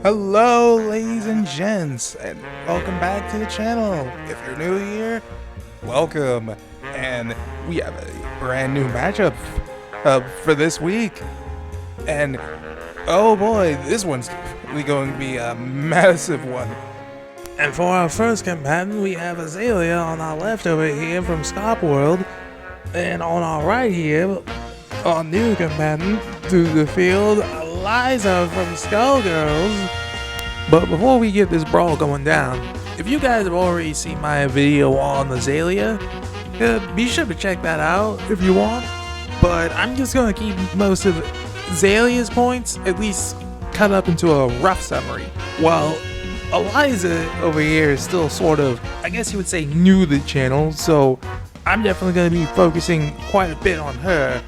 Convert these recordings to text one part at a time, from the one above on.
Hello, ladies and gents, and welcome back to the channel. If you're new here, welcome. And we have a brand new matchup for this week. And oh boy, this one's really going to be a massive one. And for our first combatant, we have Azalea on our left over here from Skarpworld. And on our right here, our new combatant to the field, Eliza from Skullgirls. But before we get this brawl going down, if you guys have already seen my video on Azalea, be sure to check that out if you want. But I'm just going to keep most of Azalea's points at least cut up into a rough summary, while Eliza over here is still sort of, I guess you would say, new to the channel, so I'm definitely going to be focusing quite a bit on her,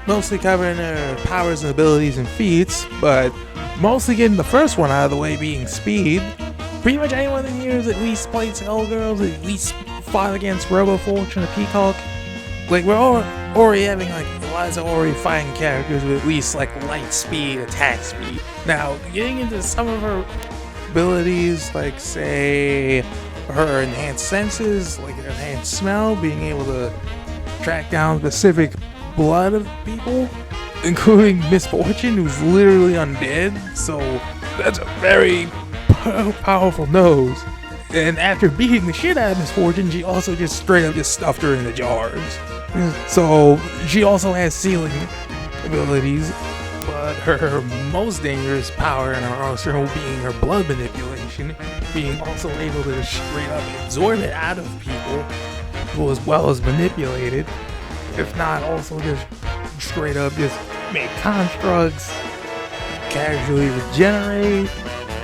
mostly covering her powers and abilities and feats, but mostly getting the first one out of the way, being speed. Pretty much anyone in here has at least played Skullgirls, at least fought against Fortune or Peacock. Like, we're already having, like, Eliza already fighting characters with at least, like, light speed, attack speed. Now, getting into some of her abilities, like, say, her enhanced senses, like her enhanced smell, being able to track down specific blood of people, including Miss Fortune, who's literally undead, so that's a very powerful nose. And after beating the shit out of Miss Fortune, she also just straight up just stuffed her in the jars. So she also has sealing abilities, but her most dangerous power in her arsenal being her blood manipulation, being also able to straight up absorb it out of people, as well as manipulate it, if not also just straight up just make constructs, casually regenerate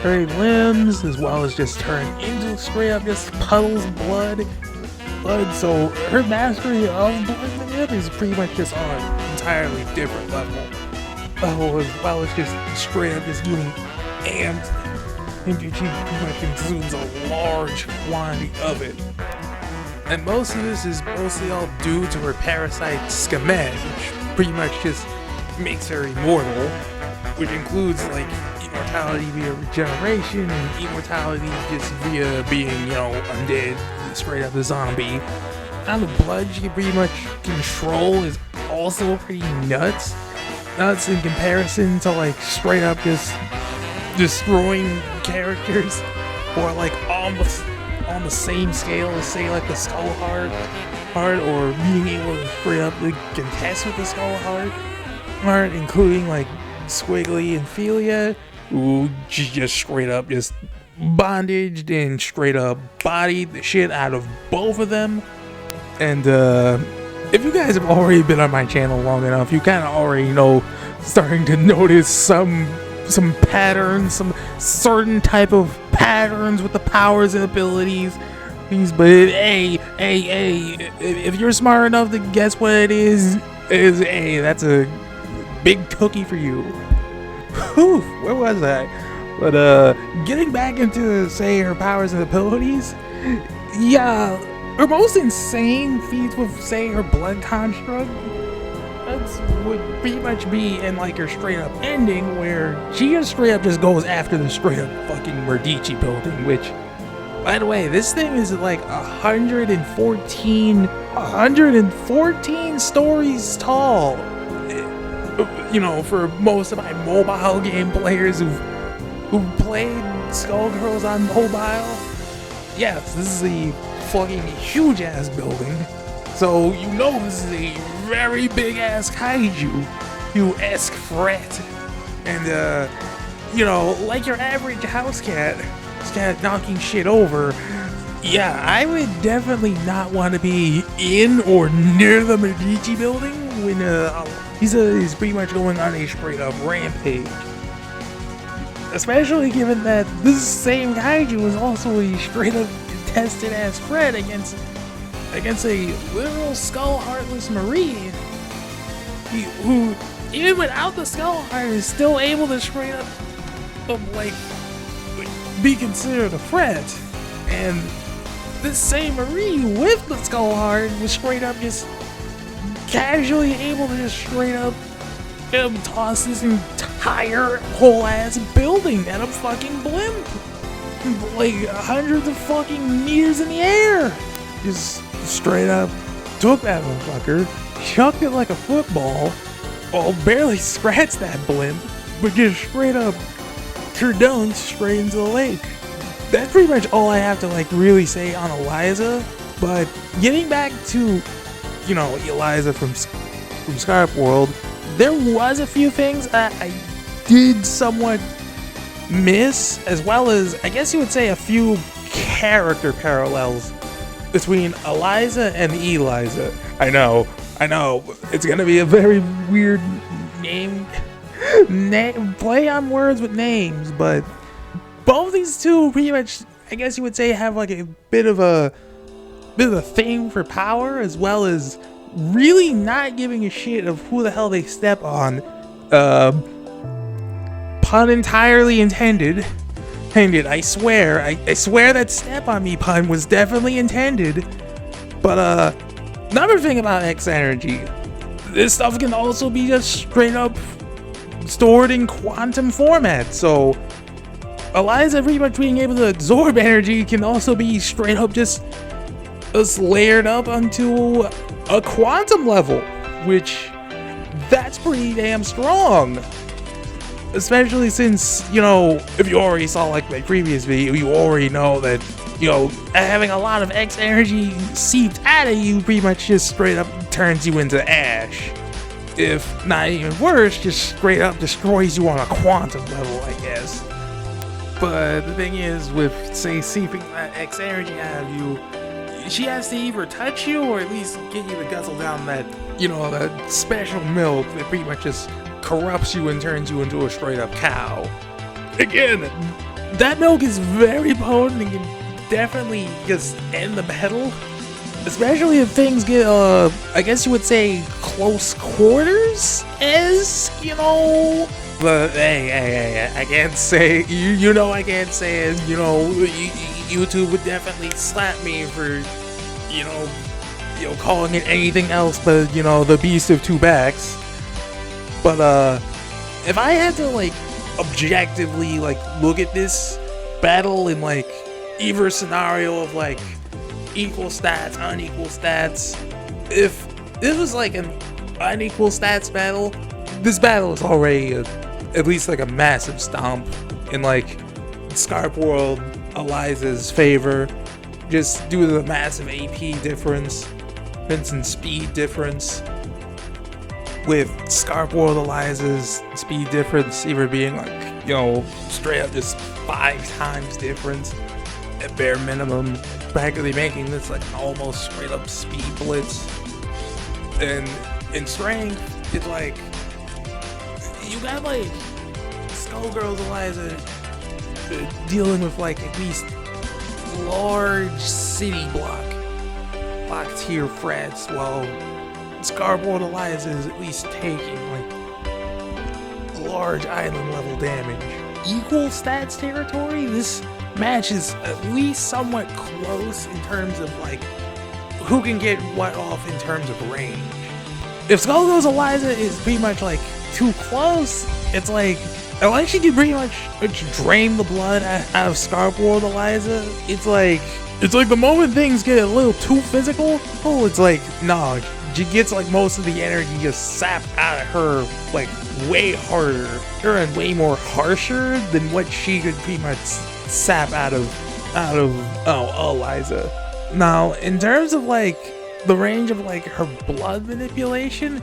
her limbs, as well as just turn into straight up just puddles of blood. So her mastery of blood manip is pretty much just on an entirely different level. As well as just straight up just getting amped, and she pretty much consumes a large quantity of it. And most of this is mostly all due to her parasite Skamed, which pretty much just makes her immortal, which includes like immortality via regeneration and immortality just via being, undead, straight up a zombie. Now the blood she can pretty much control is also pretty nuts. Nuts in comparison to like straight up just destroying characters, or like almost on the same scale as say like the Skull Heart, or being able to straight up like, contest with the Skull Heart, including like Squiggly and Philia, who she just straight up just bondaged and straight up bodied the shit out of both of them. And if you guys have already been on my channel long enough, you kind of already know, starting to notice some patterns, some certain type of patterns with the powers and abilities. But hey, if you're smart enough to guess what it is hey, that's a big cookie for you. Whew, where was I? But getting back into, say, her powers and abilities, yeah, her most insane feats with, say, her blood construct, that would pretty much be in like her straight up ending, where she just straight up just goes after the straight up fucking Medici building, which, by the way, this thing is like 114 stories tall. For most of my mobile game players who've played Skullgirls on mobile, yes, this is a fucking huge ass building. So this is a very big ass kaiju-esque threat. And like your average house cat knocking shit over, yeah, I would definitely not want to be in or near the Medici building when he's pretty much going on a straight up rampage. Especially given that this same kaiju was also a straight up contested ass threat against a literal skull heartless Marie, who even without the skull heart is still able to straight up be considered a threat. And this same Marie with the skull heart was straight up just casually able to just straight up toss this entire whole ass building at a fucking blimp. Like hundreds of fucking meters in the air. Just straight up took that motherfucker, chucked it like a football, barely scratched that blimp, but just straight up kerdunked straight into the lake. That's pretty much all I have to like really say on Eliza. But getting back to, you know, Eliza from Skarpworld, there was a few things that I did somewhat miss, as well as I guess you would say a few character parallels between Eliza and Eliza. I know, it's gonna be a very weird name play on words with names, but both these two pretty much, I guess you would say, have like a bit of a thing for power, as well as really not giving a shit of who the hell they step on. Pun entirely intended. I swear that step on me pun was definitely intended. But another thing about X energy, this stuff can also be just straight up stored in quantum format. So Eliza pretty much being able to absorb energy can also be straight up just layered up onto a quantum level, which that's pretty damn strong. Especially since, you know, if you already saw like my previous video, you already know that, you know, having a lot of X energy seeped out of you pretty much just straight up turns you into ash. If not even worse, just straight up destroys you on a quantum level, I guess. But the thing is, with, say, seeping that X energy out of you, she has to either touch you or at least get you to guzzle down that, you know, that special milk that pretty much just corrupts you and turns you into a straight up cow. Again, that milk is very potent and can definitely just end the battle, especially if things get I guess you would say close quarters, you know. But hey, I can't say, you know, I can't say it, you know, YouTube would definitely slap me for, you know, calling it anything else but, you know, the beast of two backs. But if I had to like objectively like look at this battle in like either scenario of like equal stats, unequal stats, if this was like an unequal stats battle, this battle is already at least like a massive stomp in like Skarpworld Eliza's favor, just due to the massive AP difference and speed difference, with Skarpworld Eliza's speed difference either being like, you know, straight up just 5 times difference at bare minimum, practically making this like an almost straight up speed blitz. And in strength, it's like you got like Skullgirls Eliza dealing with like at least large city block tier threats, while Skarpworld Eliza is at least taking like large island level damage. Equal stats territory, this match is at least somewhat close in terms of like who can get what off in terms of range. If Skullgirls Eliza is pretty much like too close, it's like unless she can pretty much drain the blood out of Skarpworld Eliza, it's like the moment things get a little too physical, it's like, nah, she gets like most of the energy just sapped out of her like way harder and way more harsher than what she could pretty much sap out of Eliza. Now, in terms of like the range of like her blood manipulation,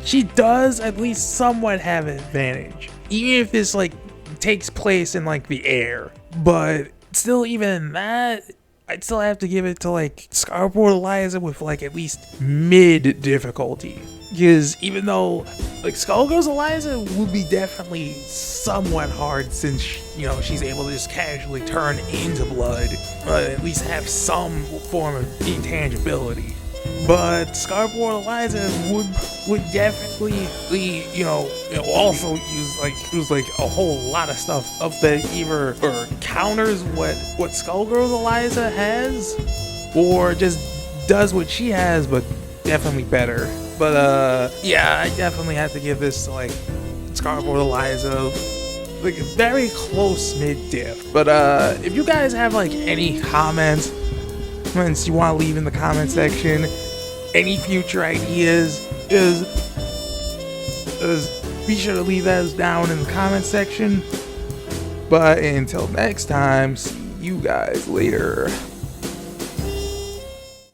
she does at least somewhat have an advantage, even if this like takes place in like the air. But still, even in that, I'd still have to give it to like Skarpworld Eliza with like at least mid difficulty, because even though like Skullgirls Eliza would be definitely somewhat hard, since you know she's able to just casually turn into blood, at least have some form of intangibility. But Skarpworld Eliza would definitely also use like a whole lot of stuff up that either or counters what Skullgirls Eliza has, or just does what she has but definitely better. But yeah, I definitely have to give this to like Skarpworld Eliza, like very close mid-diff. But if you guys have like any comments you want to leave in the comment section, any future ideas, be sure to leave those down in the comment section. But until next time, see you guys later.